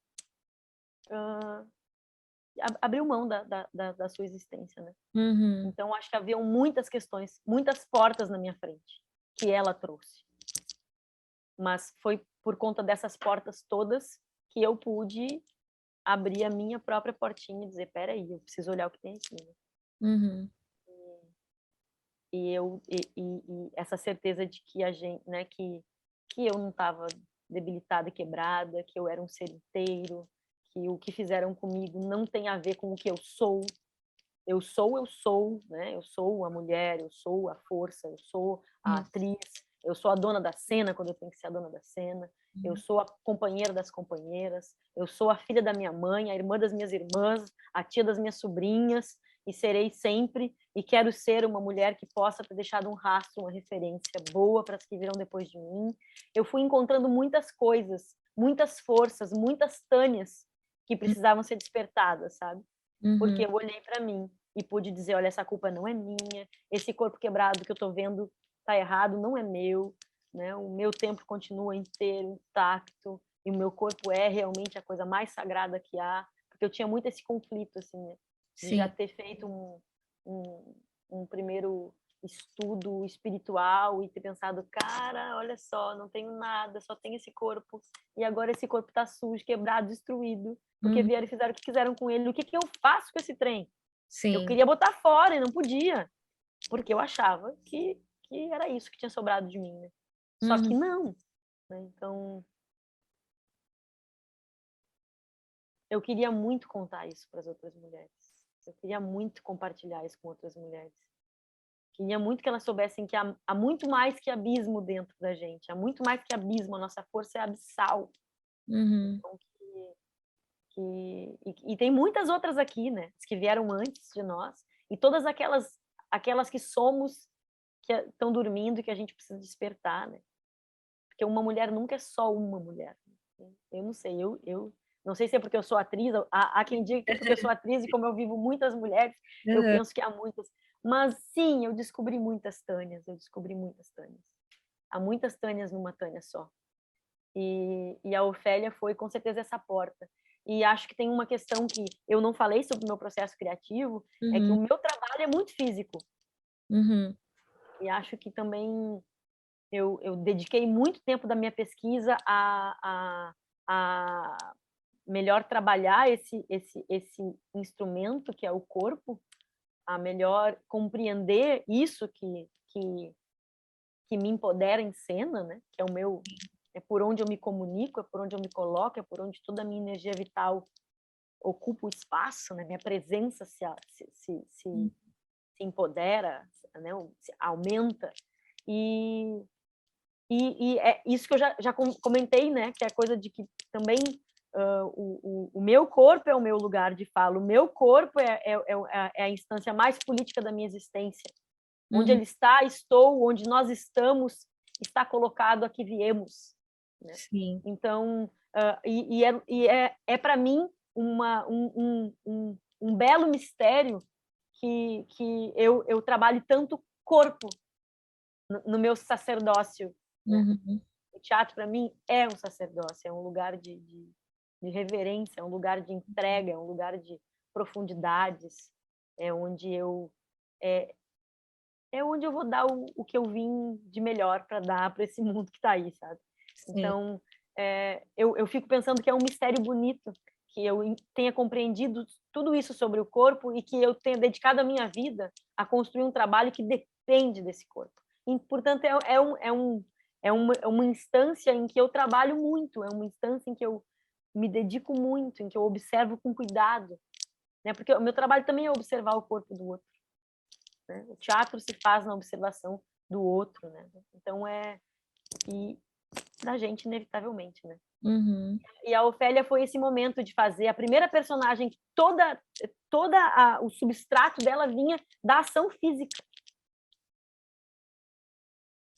abriu mão da sua existência, né? Uhum. Então, acho que haviam muitas questões, muitas portas na minha frente que ela trouxe. Mas foi por conta dessas portas todas que eu pude abrir a minha própria portinha e dizer, peraí, eu preciso olhar o que tem aqui, né? Uhum. E essa certeza de que a gente, né, que eu não estava debilitada e quebrada, que eu era um ser inteiro, que o que fizeram comigo não tem a ver com o que eu sou. Eu sou, né? Eu sou a mulher, eu sou a força, eu sou a atriz, Eu sou a dona da cena quando eu tenho que ser a dona da cena. Eu sou a companheira das companheiras. Eu sou a filha da minha mãe, a irmã das minhas irmãs, a tia das minhas sobrinhas, e serei sempre. E quero ser uma mulher que possa ter deixado um rastro, uma referência boa para as que virão depois de mim. Eu fui encontrando muitas coisas, muitas forças, muitas Tânias que precisavam ser despertadas, sabe? Porque eu olhei para mim e pude dizer, olha, essa culpa não é minha, esse corpo quebrado que eu estou vendo está errado, não é meu, né? O meu templo continua inteiro, intacto, e o meu corpo é realmente a coisa mais sagrada que há, porque eu tinha muito esse conflito, assim, né? De Sim. já ter feito um primeiro estudo espiritual e ter pensado, cara, olha só, não tenho nada, só tenho esse corpo, e agora esse corpo está sujo, quebrado, destruído, porque vieram e fizeram o que quiseram com ele. O que que eu faço com esse trem? Eu Sim. queria botar fora e não podia, porque eu achava que era isso que tinha sobrado de mim, né? Só que não, né? Então, eu queria muito contar isso para as outras mulheres. Eu queria muito compartilhar isso com outras mulheres. Queria muito que elas soubessem que há muito mais que abismo dentro da gente, há muito mais que abismo, a nossa força é abissal. Então, e tem muitas outras aqui, né? Que vieram antes de nós, e todas aquelas que somos, que estão dormindo e que a gente precisa despertar, né? Porque uma mulher nunca é só uma mulher. Eu não sei, eu não sei se é porque eu sou atriz, há quem diga que é porque eu sou atriz e como eu vivo muitas mulheres, eu penso que há muitas. Mas sim, eu descobri muitas Tânias, eu descobri muitas Tânias. Há muitas Tânias numa Tânia só. E a Ofélia foi com certeza essa porta. E acho que tem uma questão que eu não falei sobre o meu processo criativo, é que o meu trabalho é muito físico. E acho que também eu dediquei muito tempo da minha pesquisa a melhor trabalhar esse instrumento que é o corpo, a melhor compreender isso que me empodera em cena, né? Que é o meu, é por onde eu me comunico, é por onde eu me coloco, é por onde toda a minha energia vital ocupa o espaço, né? Minha presença se empodera, né? Se aumenta. E é isso que eu já comentei, né? Que é a coisa de que também o meu corpo é o meu lugar de fala, o meu corpo é a instância mais política da minha existência. Onde ele está, estou, onde nós estamos, está colocado a que viemos. Né? Sim. Então, é para mim um belo mistério que eu trabalho tanto corpo no meu sacerdócio. Né? O teatro, para mim, é um sacerdócio, é um lugar de reverência, é um lugar de entrega, é um lugar de profundidades, é onde onde eu vou dar o que eu vim de melhor para dar para esse mundo que está aí, sabe? Sim. Então, eu fico pensando que é um mistério bonito, que eu tenha compreendido tudo isso sobre o corpo e que eu tenha dedicado a minha vida a construir um trabalho que depende desse corpo. E, portanto, é uma instância em que eu trabalho muito, é uma instância em que eu me dedico muito, em que eu observo com cuidado, né? Porque o meu trabalho também é observar o corpo do outro. Né? O teatro se faz na observação do outro, né? Então e da gente inevitavelmente, né? E a Ofélia foi esse momento de fazer a primeira personagem, toda o substrato dela vinha da ação física.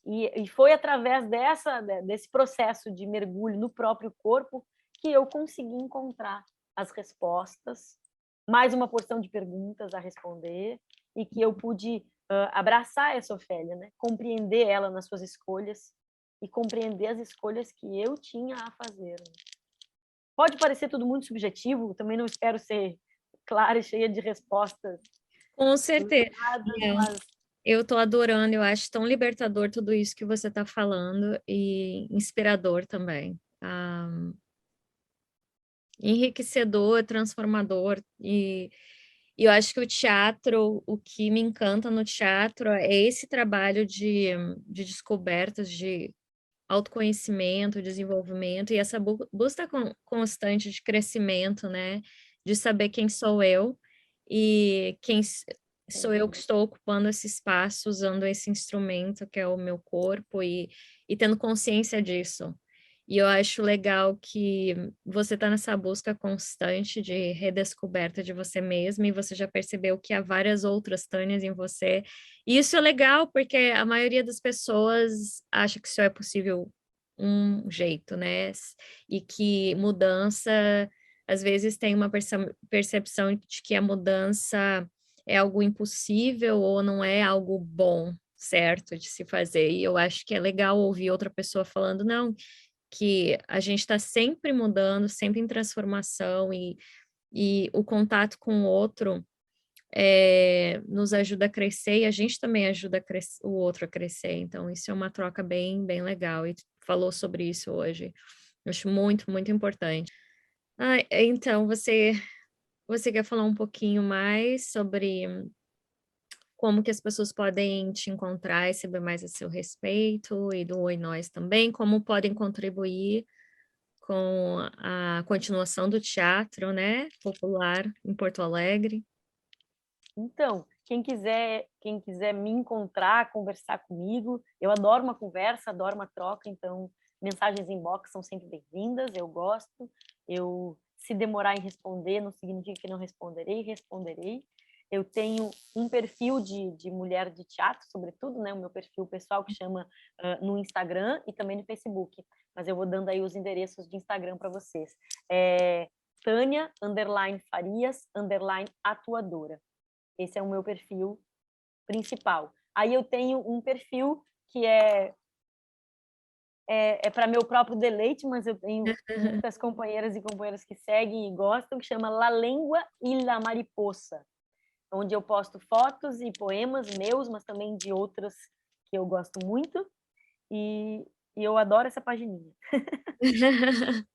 E foi através desse processo de mergulho no próprio corpo que eu consegui encontrar as respostas, mais uma porção de perguntas a responder, e que eu pude abraçar essa Ofélia, né? Compreender ela nas suas escolhas e compreender as escolhas que eu tinha a fazer. Né? Pode parecer tudo muito subjetivo, também não espero ser clara e cheia de respostas. Com certeza. Mas eu estou adorando, eu acho tão libertador tudo isso que você está falando e inspirador também. Enriquecedor, transformador e eu acho que o teatro, o que me encanta no teatro é esse trabalho de descobertas, de autoconhecimento, desenvolvimento e essa busca constante de crescimento, né? De saber quem sou eu e sou eu que estou ocupando esse espaço, usando esse instrumento que é o meu corpo e tendo consciência disso. E eu acho legal que você está nessa busca constante de redescoberta de você mesma e você já percebeu que há várias outras Tânias em você. E isso é legal porque a maioria das pessoas acha que só é possível um jeito, né? E que mudança, às vezes, tem uma percepção de que a mudança é algo impossível ou não é algo bom, certo, de se fazer. E eu acho que é legal ouvir outra pessoa falando, não, que a gente está sempre mudando, sempre em transformação e o contato com o outro nos ajuda a crescer e a gente também ajuda o outro a crescer. Então, isso é uma troca bem, bem legal e tu falou sobre isso hoje. Eu acho muito, muito importante. Ah, então, você quer falar um pouquinho mais sobre como que as pessoas podem te encontrar e saber mais a seu respeito e do Oi Nós também, como podem contribuir com a continuação do teatro, né, popular em Porto Alegre. Então, quem quiser me encontrar, conversar comigo, eu adoro uma conversa, adoro uma troca, então mensagens inbox são sempre bem-vindas, eu gosto. Eu, se demorar em responder, não significa que não responderei, responderei. Eu tenho um perfil de mulher de teatro, sobretudo, né, o meu perfil pessoal que chama no Instagram e também no Facebook, mas eu vou dando aí os endereços de Instagram para vocês. Tânia, _Farias, _atuadora. Esse é o meu perfil principal. Aí eu tenho um perfil que é para meu próprio deleite, mas eu tenho muitas companheiras e companheiros que seguem e gostam, que chama La Lengua y la Mariposa, onde eu posto fotos e poemas meus, mas também de outros que eu gosto muito, e eu adoro essa pagininha.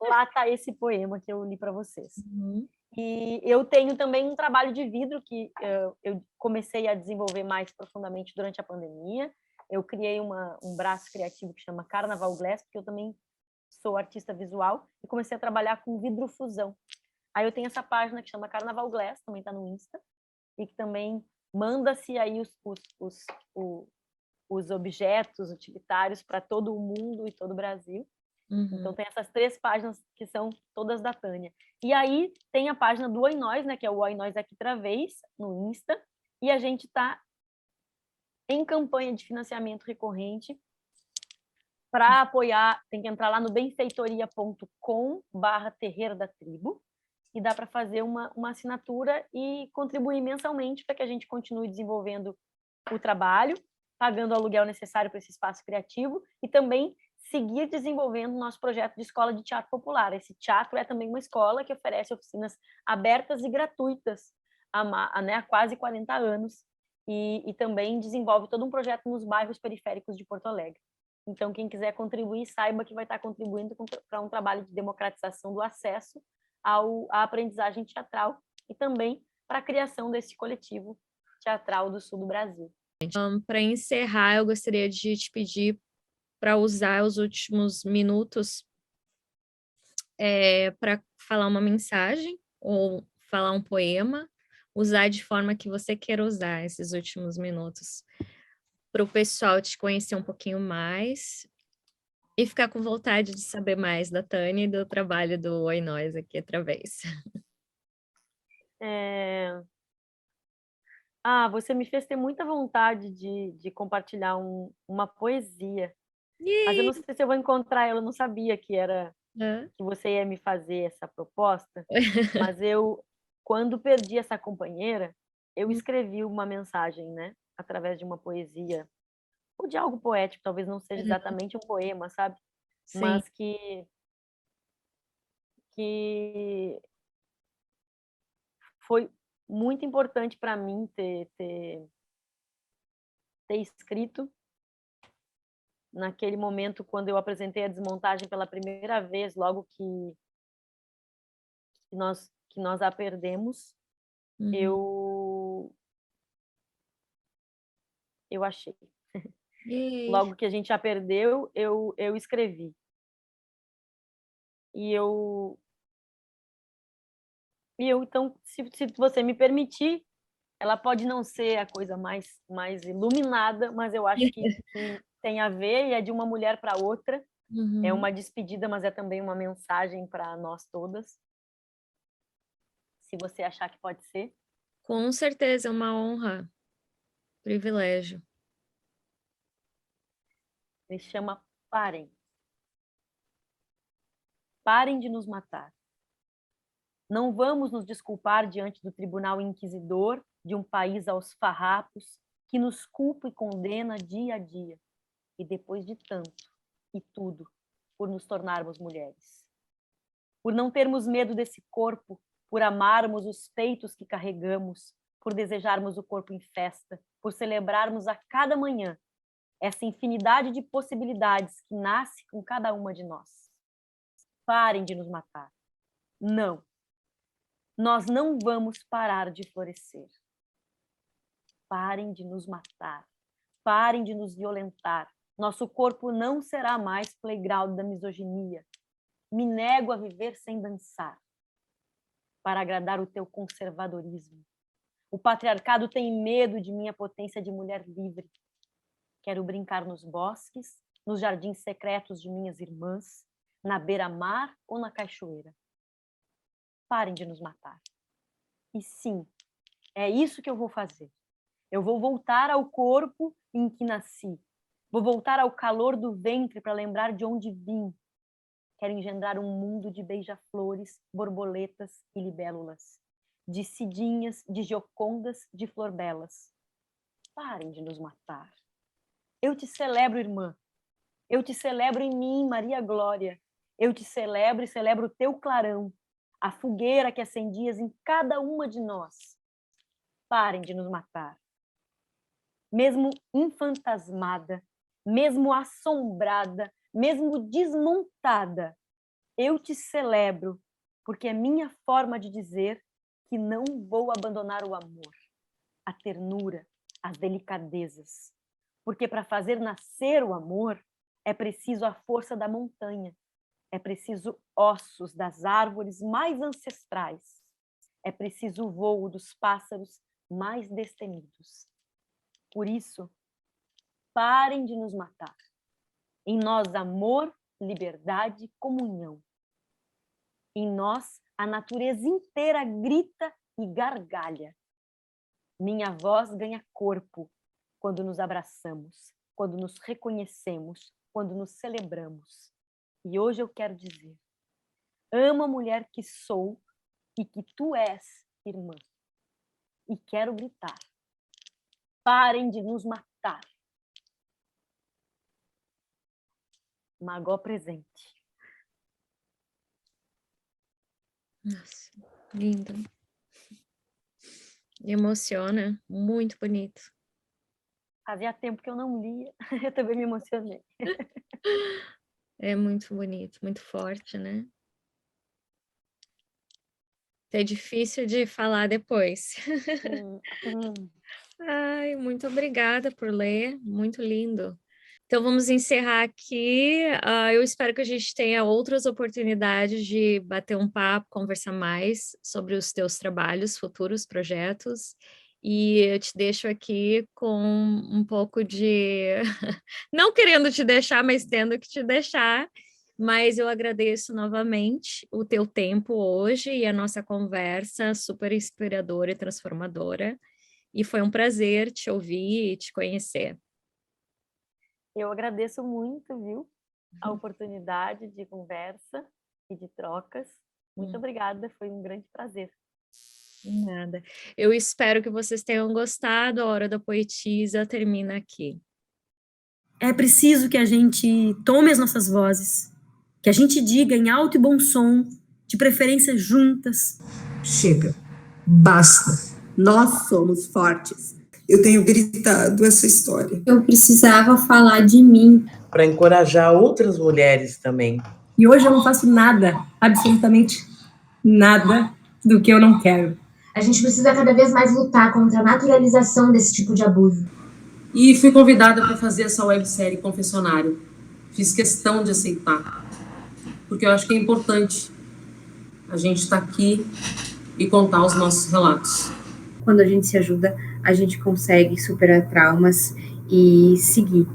Lá está esse poema que eu li para vocês. Uhum. E eu tenho também um trabalho de vidro que eu comecei a desenvolver mais profundamente durante a pandemia. Eu criei um braço criativo que chama Carnaval Glass, porque eu também sou artista visual, e comecei a trabalhar com vidrofusão. Aí eu tenho essa página que chama Carnaval Glass, também está no Insta, e que também manda-se aí os objetos utilitários para todo o mundo e todo o Brasil. Então Uhum. tem essas 3 páginas que são todas da Tânia. E aí tem a página do Oi Nós, né, que é o Oi Nós aqui outra vez, no Insta, e a gente está em campanha de financiamento recorrente para apoiar, tem que entrar lá no benfeitoria.com/terreiro da tribo, e dá para fazer uma assinatura e contribuir mensalmente para que a gente continue desenvolvendo o trabalho, pagando o aluguel necessário para esse espaço criativo e também seguir desenvolvendo o nosso projeto de escola de teatro popular. Esse teatro é também uma escola que oferece oficinas abertas e gratuitas há quase 40 anos e também desenvolve todo um projeto nos bairros periféricos de Porto Alegre. Então, quem quiser contribuir, saiba que vai estar contribuindo para um trabalho de democratização do acesso à aprendizagem teatral e também para a criação desse coletivo teatral do sul do Brasil. Para encerrar, eu gostaria de te pedir para usar os últimos minutos para falar uma mensagem ou falar um poema, usar de forma que você queira usar esses últimos minutos, para o pessoal te conhecer um pouquinho mais e ficar com vontade de saber mais da Tânia e do trabalho do Oi Nós aqui através. Você me fez ter muita vontade de compartilhar uma poesia, mas eu Yay! não sei se eu vou encontrar ela, eu não sabia que você ia me fazer essa proposta, mas quando perdi essa companheira, eu escrevi uma mensagem, né, através de uma poesia, ou de algo poético, talvez não seja exatamente um poema, sabe? Sim. Mas que foi muito importante para mim ter escrito naquele momento quando eu apresentei a desmontagem pela primeira vez, logo que nós a perdemos, Uhum. eu achei. Yay! Logo que a gente a perdeu, eu escrevi. E eu então, se você me permitir, ela pode não ser a coisa mais iluminada, mas eu acho que tem a ver e é de uma mulher para outra. É uma despedida, mas é também uma mensagem para nós todas. Se você achar que pode ser. Com certeza, é uma honra, privilégio. Ele chama Parem. Parem de nos matar. Não vamos nos desculpar diante do tribunal inquisidor de um país aos farrapos que nos culpa e condena dia a dia. E depois de tanto e tudo, por nos tornarmos mulheres. Por não termos medo desse corpo, por amarmos os peitos que carregamos, por desejarmos o corpo em festa, por celebrarmos a cada manhã essa infinidade de possibilidades que nasce com cada uma de nós. Parem de nos matar. Não. Nós não vamos parar de florescer. Parem de nos matar. Parem de nos violentar. Nosso corpo não será mais playground da misoginia. Me nego a viver sem dançar, para agradar o teu conservadorismo. O patriarcado tem medo de minha potência de mulher livre. Quero brincar nos bosques, nos jardins secretos de minhas irmãs, na beira-mar ou na cachoeira. Parem de nos matar. E sim, é isso que eu vou fazer. Eu vou voltar ao corpo em que nasci. Vou voltar ao calor do ventre para lembrar de onde vim. Quero engendrar um mundo de beija-flores, borboletas e libélulas, de cidinhas, de giocondas, de florbelas. Parem de nos matar. Eu te celebro, irmã. Eu te celebro em mim, Maria Glória. Eu te celebro e celebro o teu clarão, a fogueira que acendias em cada uma de nós. Parem de nos matar. Mesmo infantasmada, mesmo assombrada, mesmo desmontada, eu te celebro, porque é minha forma de dizer que não vou abandonar o amor, a ternura, as delicadezas. Porque para fazer nascer o amor, é preciso a força da montanha, é preciso ossos das árvores mais ancestrais, é preciso o voo dos pássaros mais destemidos. Por isso, parem de nos matar. Em nós, amor, liberdade, comunhão. Em nós, a natureza inteira grita e gargalha. Minha voz ganha corpo quando nos abraçamos, quando nos reconhecemos, quando nos celebramos. E hoje eu quero dizer, amo a mulher que sou e que tu és, irmã. E quero gritar, parem de nos matar. Magó presente. Nossa, lindo. Emociona, muito bonito. Fazia tempo que eu não lia, eu também me emocionei. É muito bonito, muito forte, né? É difícil de falar depois. Ai, muito obrigada por ler, muito lindo. Então vamos encerrar aqui. Eu espero que a gente tenha outras oportunidades de bater um papo, conversar mais sobre os teus trabalhos, futuros projetos. E eu te deixo aqui com um pouco de... Não querendo te deixar, mas tendo que te deixar. Mas eu agradeço novamente o teu tempo hoje e a nossa conversa super inspiradora e transformadora. E foi um prazer te ouvir e te conhecer. Eu agradeço muito, viu, a oportunidade de conversa e de trocas. Muito obrigada, foi um grande prazer. Nada. Eu espero que vocês tenham gostado. A Hora da Poetisa termina aqui. É preciso que a gente tome as nossas vozes, que a gente diga em alto e bom som, de preferência juntas. Chega, basta, nós somos fortes. Eu tenho gritado essa história. Eu precisava falar de mim. Para encorajar outras mulheres também. E hoje eu não faço nada, absolutamente nada do que eu não quero. A gente precisa cada vez mais lutar contra a naturalização desse tipo de abuso. E fui convidada para fazer essa websérie Confessionário. Fiz questão de aceitar, porque eu acho que é importante a gente estar aqui e contar os nossos relatos. Quando a gente se ajuda, a gente consegue superar traumas e seguir.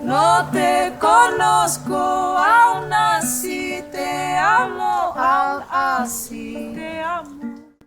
No te conozco, aún así te amo, aún así.